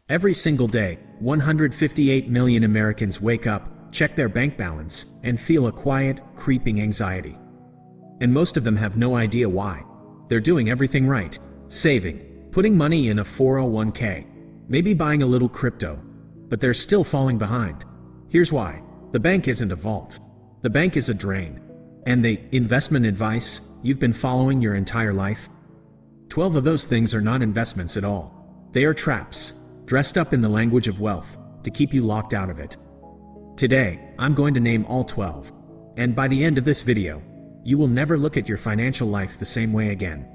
Every single day, 158 million Americans wake up, check their bank balance, and feel a quiet, creeping anxiety. And most of them have no idea why. They're doing everything right. Saving, putting money in a 401k, maybe buying a little crypto. But they're still falling behind. Here's why. The bank isn't a vault. The bank is a drain. And the investment advice you've been following your entire life? 12 of those things are not investments at all. They are traps, dressed up in the language of wealth, to keep you locked out of it. Today, I'm going to name all 12. And by the end of this video, you will never look at your financial life the same way again.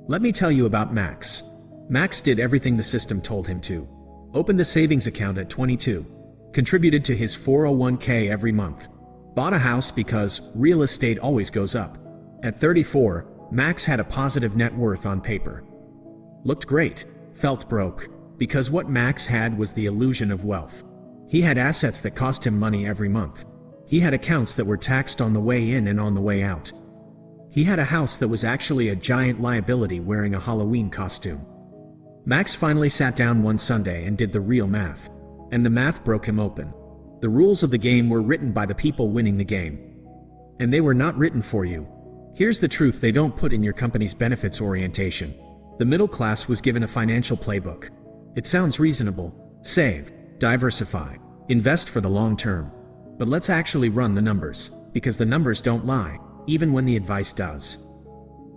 Let me tell you about Max. Max did everything the system told him to. Opened a savings account at 22. Contributed to his 401k every month. Bought a house because real estate always goes up. At 34, Max had a positive net worth on paper. Looked great, felt broke, because what Max had was the illusion of wealth. He had assets that cost him money every month. He had accounts that were taxed on the way in and on the way out. He had a house that was actually a giant liability wearing a Halloween costume. Max finally sat down one Sunday and did the real math. And the math broke him open. The rules of the game were written by the people winning the game. And they were not written for you. Here's the truth they don't put in your company's benefits orientation. The middle class was given a financial playbook. It sounds reasonable. Save, diversify, invest for the long term. But let's actually run the numbers, because the numbers don't lie, even when the advice does.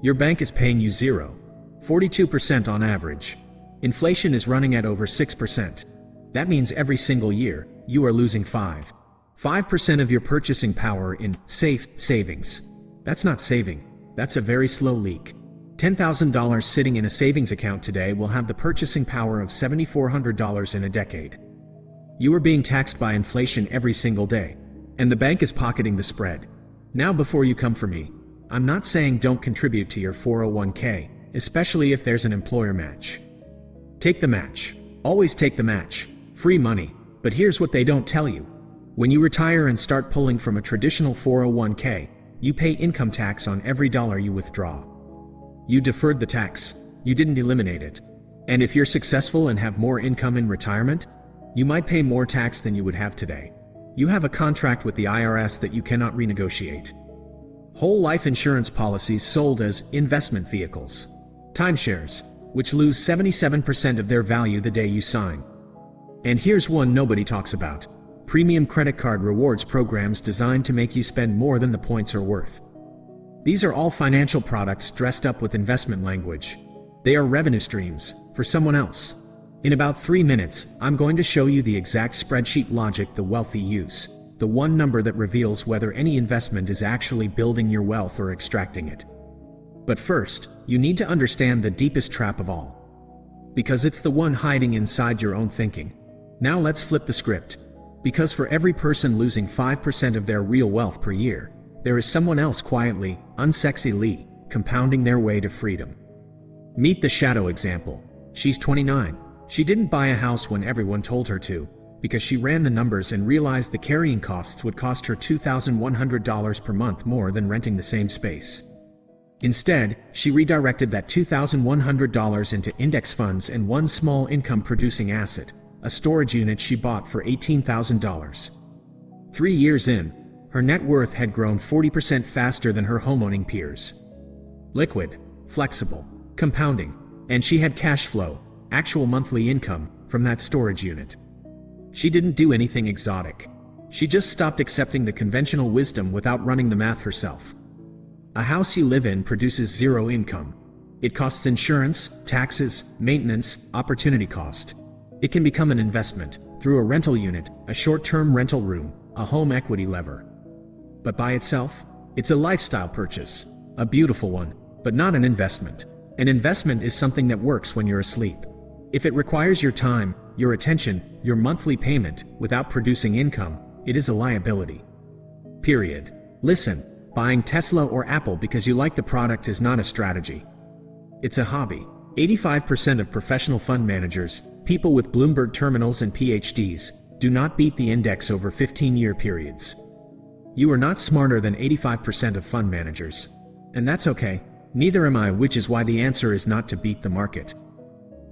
Your bank is paying you 42% on average. Inflation is running at over 6%. That means every single year, you are losing 5% of your purchasing power in safe savings. That's not saving, that's a very slow leak. $10,000 sitting in a savings account today will have the purchasing power of $7,400 in a decade. You are being taxed by inflation every single day, and the bank is pocketing the spread. Now before you come for me, I'm not saying don't contribute to your 401k, especially if there's an employer match. Take the match. Always take the match. Free money. But here's what they don't tell you. When you retire and start pulling from a traditional 401k, you pay income tax on every dollar you withdraw. You deferred the tax. You didn't eliminate it. And if you're successful and have more income in retirement, you might pay more tax than you would have today. You have a contract with the IRS that you cannot renegotiate. Whole life insurance policies sold as investment vehicles. Timeshares, which lose 77% of their value the day you sign. And here's one nobody talks about. Premium credit card rewards programs designed to make you spend more than the points are worth. These are all financial products dressed up with investment language. They are revenue streams for someone else. In about 3 minutes, I'm going to show you the exact spreadsheet logic the wealthy use, the one number that reveals whether any investment is actually building your wealth or extracting it. But first, you need to understand the deepest trap of all. Because it's the one hiding inside your own thinking. Now let's flip the script. Because for every person losing 5% of their real wealth per year, there is someone else quietly, unsexily, compounding their way to freedom. Meet the shadow example. She's 29. She didn't buy a house when everyone told her to, because she ran the numbers and realized the carrying costs would cost her $2,100 per month more than renting the same space. Instead, she redirected that $2,100 into index funds and one small income-producing asset, a storage unit she bought for $18,000. 3 years in, her net worth had grown 40% faster than her homeowning peers. Liquid, flexible, compounding, and she had cash flow, actual monthly income, from that storage unit. She didn't do anything exotic. She just stopped accepting the conventional wisdom without running the math herself. A house you live in produces zero income. It costs insurance, taxes, maintenance, opportunity cost. It can become an investment, through a rental unit, a short-term rental room, a home equity lever. But by itself, it's a lifestyle purchase, a beautiful one, but not an investment. An investment is something that works when you're asleep. If it requires your time, your attention, your monthly payment, without producing income, it is a liability. Period. Listen, buying Tesla or Apple because you like the product is not a strategy. It's a hobby. 85% of professional fund managers, people with Bloomberg terminals and PhDs, do not beat the index over 15-year periods. You are not smarter than 85% of fund managers. And that's okay. Neither am I, which is why the answer is not to beat the market.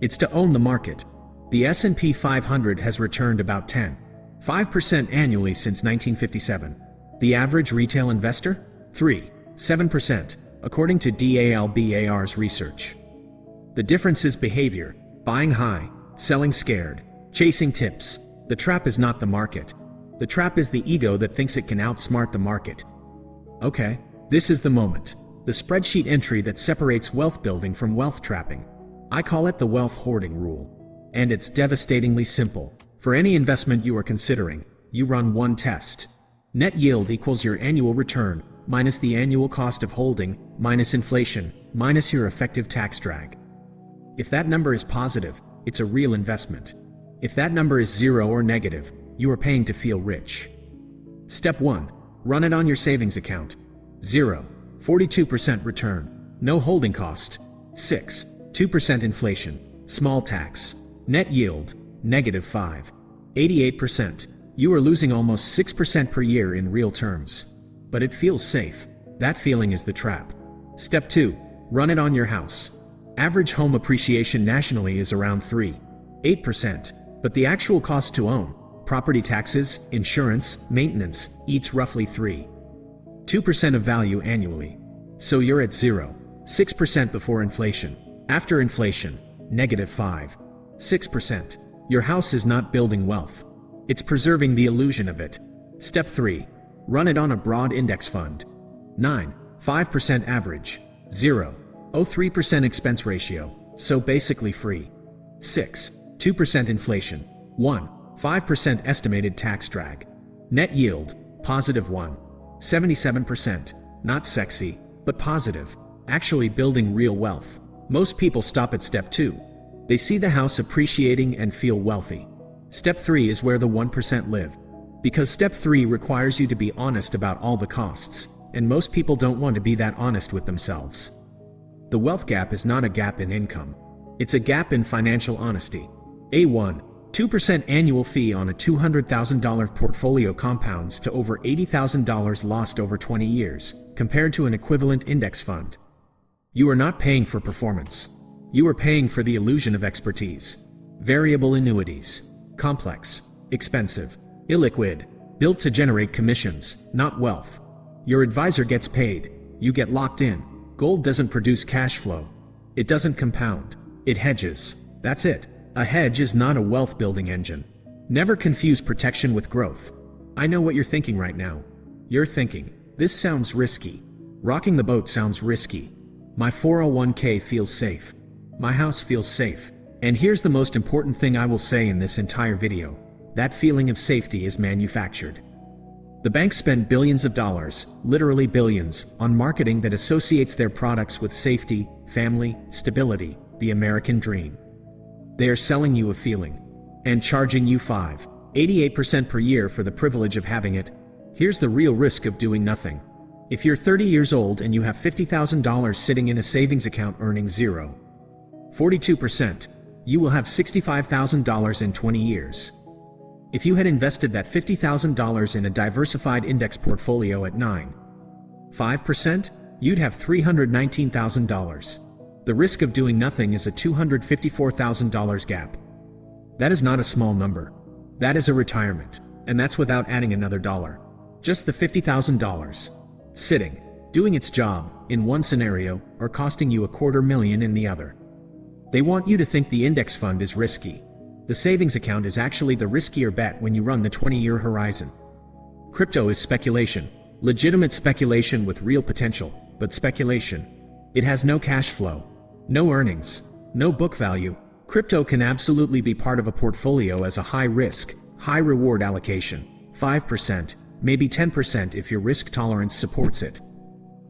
It's to own the market. The S&P 500 has returned about 10.5% annually since 1957. The average retail investor? 3.7%, according to DALBAR's research. The difference is behavior: buying high, selling scared, chasing tips. The trap is not the market. The trap is the ego that thinks it can outsmart the market. Okay, this is the moment. The spreadsheet entry that separates wealth building from wealth trapping. I call it the Wealth Hoarding Rule. And it's devastatingly simple. For any investment you are considering, you run one test. Net yield equals your annual return, minus the annual cost of holding, minus inflation, minus your effective tax drag. If that number is positive, it's a real investment. If that number is zero or negative, you are paying to feel rich. Step 1. Run it on your savings account. 0. 42% return. No holding cost. 6. 2% inflation. Small tax. Net yield, -5. 88%. You are losing almost 6% per year in real terms. But it feels safe. That feeling is the trap. Step 2. Run it on your house. Average home appreciation nationally is around 3.8%. But the actual cost to own, property taxes, insurance, maintenance, eats roughly 3.2% of value annually. So you're at 0.6% before inflation. After inflation, -5.6%. Your house is not building wealth. It's preserving the illusion of it. Step 3. Run it on a broad index fund. 9.5% average. 0.03% expense ratio, so basically free. 6. 2% inflation. 1.5% estimated tax drag. Net yield, +1.77%. Not sexy, but positive. Actually building real wealth. Most people stop at step 2. They see the house appreciating and feel wealthy. Step 3 is where the 1% live. Because step 3 requires you to be honest about all the costs, and most people don't want to be that honest with themselves. The wealth gap is not a gap in income. It's a gap in financial honesty. A1. 2% annual fee on a $200,000 portfolio compounds to over $80,000 lost over 20 years, compared to an equivalent index fund. You are not paying for performance. You are paying for the illusion of expertise. Variable annuities. Complex, expensive, illiquid, built to generate commissions, not wealth. Your advisor gets paid. You get locked in. Gold doesn't produce cash flow. It doesn't compound. It hedges. That's it. A hedge is not a wealth-building engine. Never confuse protection with growth. I know what you're thinking right now. You're thinking, this sounds risky. Rocking the boat sounds risky. My 401k feels safe. My house feels safe. And here's the most important thing I will say in this entire video. That feeling of safety is manufactured. The banks spend billions of dollars, literally billions, on marketing that associates their products with safety, family, stability, the American dream. They are selling you a feeling. And charging you 5.88% per year for the privilege of having it. Here's the real risk of doing nothing. If you're 30 years old and you have $50,000 sitting in a savings account earning 0.42%, you will have $65,000 in 20 years. If you had invested that $50,000 in a diversified index portfolio at 9.5%, you'd have $319,000. The risk of doing nothing is a $254,000 gap. That is not a small number. That is a retirement, and that's without adding another dollar. Just the $50,000. Sitting, doing its job, in one scenario, or costing you $250,000 in the other. They want you to think the index fund is risky. The savings account is actually the riskier bet when you run the 20-year horizon. Crypto is speculation. Legitimate speculation with real potential, but speculation. It has no cash flow, no earnings, no book value. Crypto can absolutely be part of a portfolio as a high-risk, high-reward allocation. 5%, maybe 10% if your risk tolerance supports it.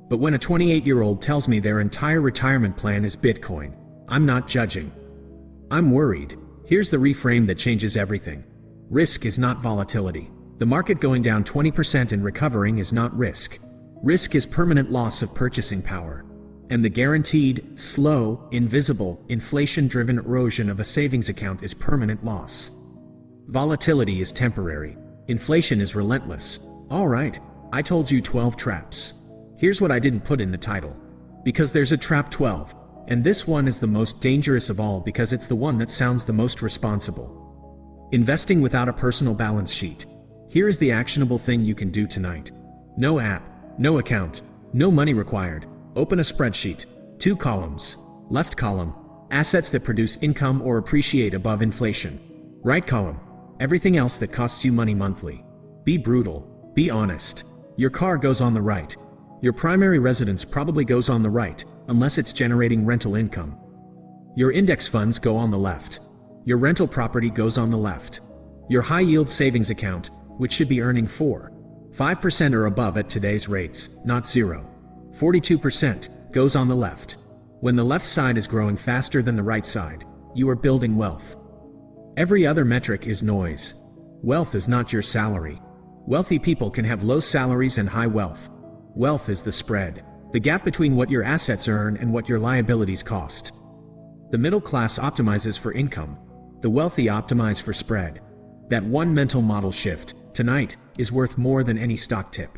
But when a 28-year-old tells me their entire retirement plan is Bitcoin, I'm not judging. I'm worried. Here's the reframe that changes everything. Risk is not volatility. The market going down 20% and recovering is not risk. Risk is permanent loss of purchasing power. And the guaranteed, slow, invisible, inflation-driven erosion of a savings account is permanent loss. Volatility is temporary. Inflation is relentless. All right, I told you 12 traps. Here's what I didn't put in the title. Because there's a trap 12. And this one is the most dangerous of all because it's the one that sounds the most responsible. Investing without a personal balance sheet. Here is the actionable thing you can do tonight. No app, no account, no money required. Open a spreadsheet. 2 columns. Left column, assets that produce income or appreciate above inflation. Right column, everything else that costs you money monthly. Be brutal. Be honest. Your car goes on the right. Your primary residence probably goes on the right, unless it's generating rental income. Your index funds go on the left. Your rental property goes on the left. Your high-yield savings account, which should be earning 5% or above at today's rates, not 42%, goes on the left. When the left side is growing faster than the right side, you are building wealth. Every other metric is noise. Wealth is not your salary. Wealthy people can have low salaries and high wealth. Wealth is the spread, the gap between what your assets earn and what your liabilities cost. The middle class optimizes for income. The wealthy optimize for spread. That one mental model shift, tonight, is worth more than any stock tip.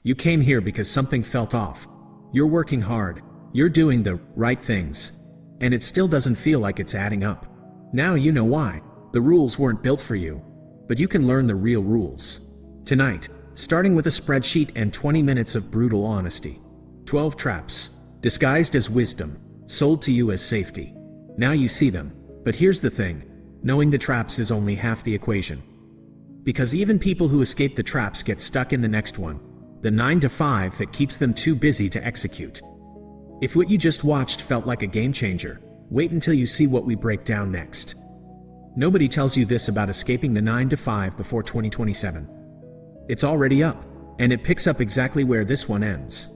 You came here because something felt off. You're working hard. You're doing the right things. And it still doesn't feel like it's adding up. Now you know why. The rules weren't built for you. But you can learn the real rules. Tonight, starting with a spreadsheet and 20 minutes of brutal honesty. 12 traps, disguised as wisdom, sold to you as safety. Now you see them. But here's the thing. Knowing the traps is only half the equation. Because even people who escape the traps get stuck in the next one. The 9 to 5 that keeps them too busy to execute. If what you just watched felt like a game changer, wait until you see what we break down next. Nobody tells you this about escaping the 9 to 5 before 2027. It's already up, and it picks up exactly where this one ends.